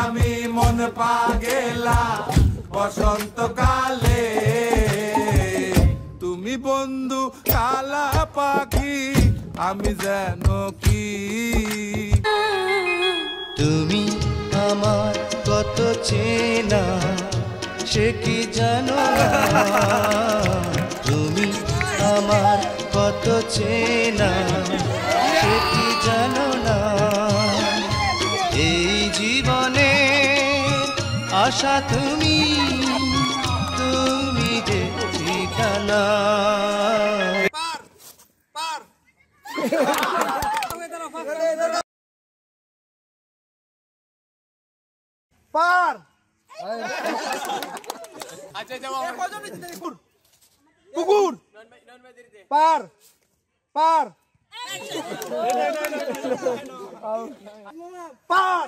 আমি মন পাগেলা বসন্তকালে তুমি বন্ধু কালা পাখি আমি যেন কি তুমি আমার কত চেনা সে কি জানো না তুমি আমার কত চেনা সে কি জানো না এই জীবনে আশা তুমি তুমি যে ঠিকানা পার কুকুর পার পার পার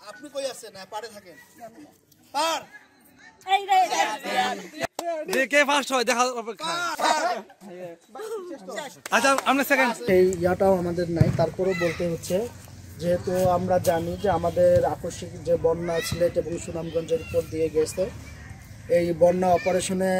আপনি কই আছেন না পারে থাকেন পার দেখে ফার্স্ট হয় দেখা আচ্ছা আমরা সেকেন্ড এই ইয়াটাও আমাদের নাই তারপরেও বলতে হচ্ছে যেহেতু আমরা জানি যে আমাদের আকস্মিক যে বন্যা সিলেট এবং সুনামগঞ্জের উপর দিয়ে গেছে এই বন্যা অপারেশনে